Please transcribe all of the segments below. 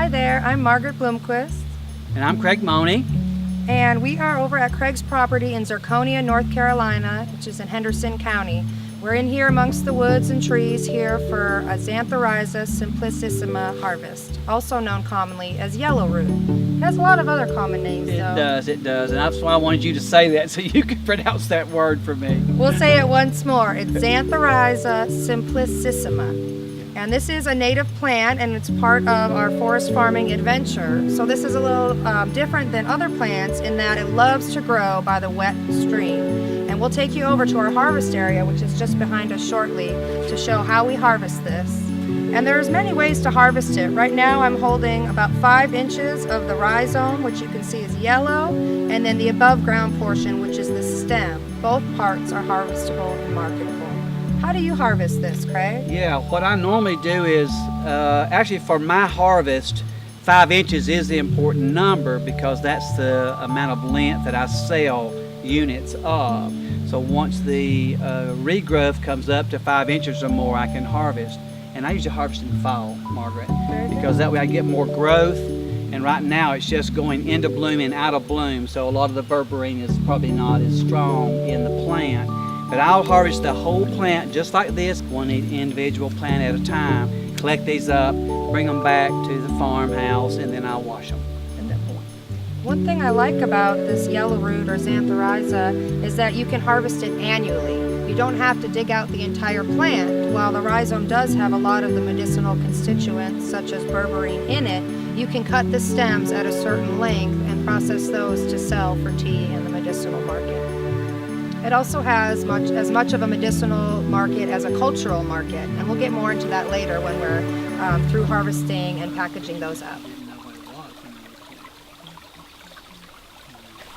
Hi there, I'm Margaret Bloomquist. And I'm Craig Money. And we are over at Craig's property in Zirconia, North Carolina, which is in Henderson County. We're in here amongst the woods and trees here for a Xanthorrhiza simplicissima harvest, also known commonly as yellow root. It has a lot of other common names though. It does, and that's why I wanted you to say that so you could pronounce that word for me. We'll say it once more. It's Xanthorrhiza simplicissima. And this is a native plant, and it's part of our forest farming adventure. So this is a little different than other plants in that it loves to grow by the wet stream. And we'll take you over to our harvest area, which is just behind us shortly, to show how we harvest this. And there's many ways to harvest it. Right now I'm holding about 5 inches of the rhizome, which you can see is yellow, and then the above ground portion, which is the stem. Both parts are harvestable and marketable. How do you harvest this, Craig? Yeah, what I normally do is, actually for my harvest, 5 inches is the important number because that's the amount of length that I sell units of. So once the regrowth comes up to 5 inches or more, I can harvest. And I usually harvest in the fall, Margaret, because that way I get more growth. And right now it's just going into bloom and out of bloom, so a lot of the berberine is probably not as strong in the plant. But I'll harvest the whole plant just like this, one individual plant at a time, collect these up, bring them back to the farmhouse, and then I'll wash them at that point. One thing I like about this yellow root or Xanthorrhiza is that you can harvest it annually. You don't have to dig out the entire plant. While the rhizome does have a lot of the medicinal constituents, such as berberine, in it, you can cut the stems at a certain length and process those to sell for tea in the medicinal market. It also has as much of a medicinal market as a cultural market, and we'll get more into that later when we're through harvesting and packaging those up.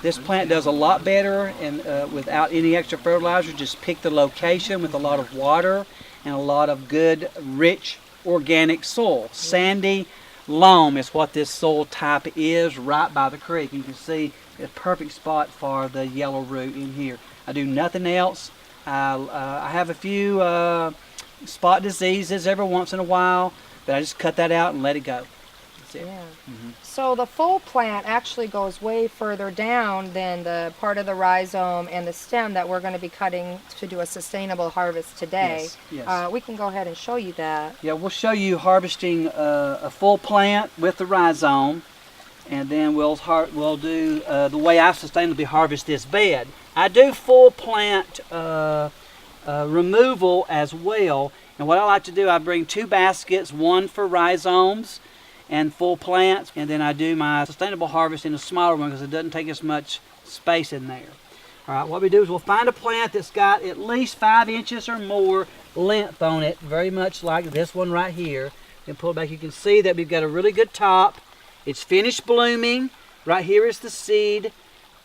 This plant does a lot better and without any extra fertilizer. Just pick the location with a lot of water and a lot of good, rich, organic soil. Sandy loam is what this soil type is right by the creek. You can see a perfect spot for the yellow root in here. I do nothing else. I have a few spot diseases every once in a while, but I just cut that out and let it go. That's it. Yeah. So the full plant actually goes way further down than the part of the rhizome and the stem that we're going to be cutting to do a sustainable harvest today. Yes. We can go ahead and show you that. Yeah, we'll show you harvesting a full plant with the rhizome, and then we'll do the way I sustainably harvest this bed. I do full plant removal as well, and what I like to do, I bring 2 baskets, one for rhizomes and full plants, and then I do my sustainable harvest in a smaller one because it doesn't take as much space in there. All right, what we do is we'll find a plant that's got at least 5 inches or more length on it, very much like this one right here. Then pull it back, you can see that we've got a really good top. It's finished blooming. Right here is the seed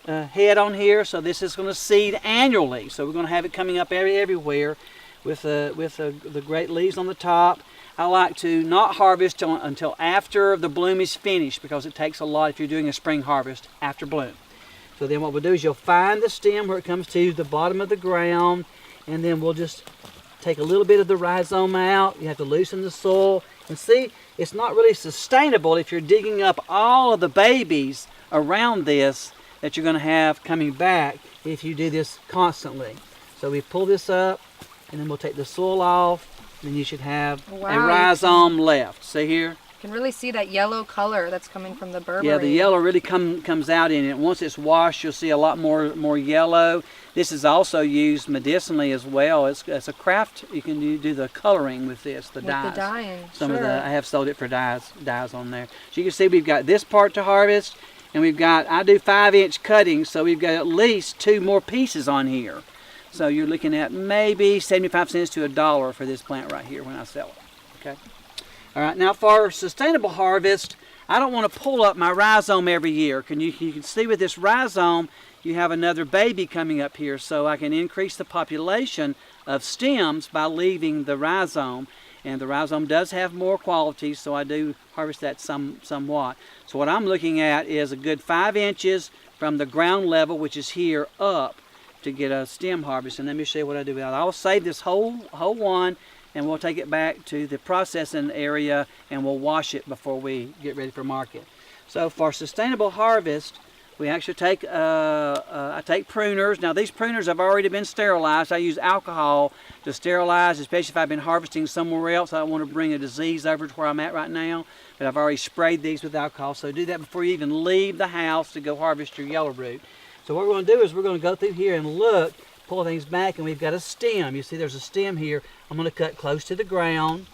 head on here, so this is going to seed annually. So we're going to have it coming up everywhere with the great leaves on the top. I like to not harvest until after the bloom is finished because it takes a lot if you're doing a spring harvest after bloom. So then what we'll do is you'll find the stem where it comes to the bottom of the ground, and then we'll just take a little bit of the rhizome out. You have to loosen the soil. And see, it's not really sustainable if you're digging up all of the babies around this that you're going to have coming back if you do this constantly. So we pull this up, and then we'll take the soil off, and then you should have a rhizome left. See here? You can really see that yellow color that's coming from the berberine. Yeah, the yellow really comes out in it. Once it's washed, you'll see a lot more yellow. This is also used medicinally as well. It's a craft. You can do the coloring with this, the dyes. With the dyeing, I have sold it for dyes on there. So you can see we've got this part to harvest, and I do 5-inch cuttings, so we've got at least 2 more pieces on here. So you're looking at maybe 75 cents to $1 for this plant right here when I sell it. Okay. All right. Now for sustainable harvest, I don't want to pull up my rhizome every year. You can see with this rhizome, you have another baby coming up here, so I can increase the population of stems by leaving the rhizome. And the rhizome does have more qualities, so I do harvest that somewhat. So what I'm looking at is a good 5 inches from the ground level, which is here, up to get a stem harvest. And let me show you what I do with that. I'll save this whole one and we'll take it back to the processing area and we'll wash it before we get ready for market. So for sustainable harvest, we actually take, I take pruners. Now these pruners have already been sterilized. I use alcohol to sterilize, especially if I've been harvesting somewhere else. I don't want to bring a disease over to where I'm at right now, but I've already sprayed these with alcohol. So do that before you even leave the house to go harvest your yellow root. So what we're going to do is we're going to go through here and look, pull things back, and we've got a stem. You see there's a stem here. I'm going to cut close to the ground,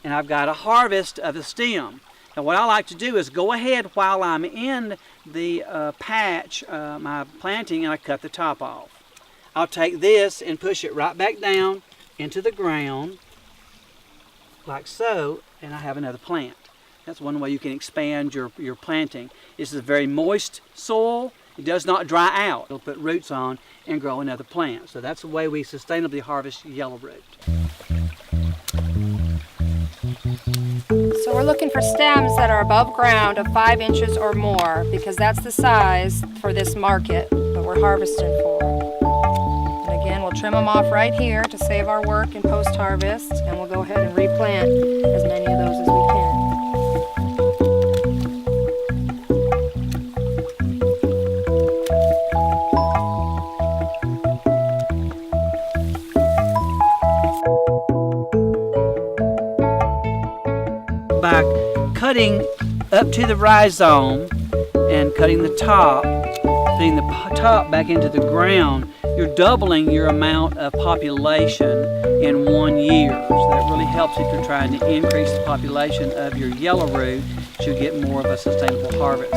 and I've got a harvest of the stem. Now what I like to do is go ahead while I'm in the patch, my planting, and I cut the top off. I'll take this and push it right back down into the ground, like so, and I have another plant. That's one way you can expand your planting. This is a very moist soil. It does not dry out. It'll put roots on and grow another plant. So that's the way we sustainably harvest yellow root. So we're looking for stems that are above ground of 5 inches or more, because that's the size for this market that we're harvesting for. And again, we'll trim them off right here to save our work in post-harvest, and we'll go ahead and replant as many of those as we can. By cutting up to the rhizome and cutting the top, putting the top back into the ground, you're doubling your amount of population in 1 year. So that really helps if you're trying to increase the population of your yellow root to get more of a sustainable harvest.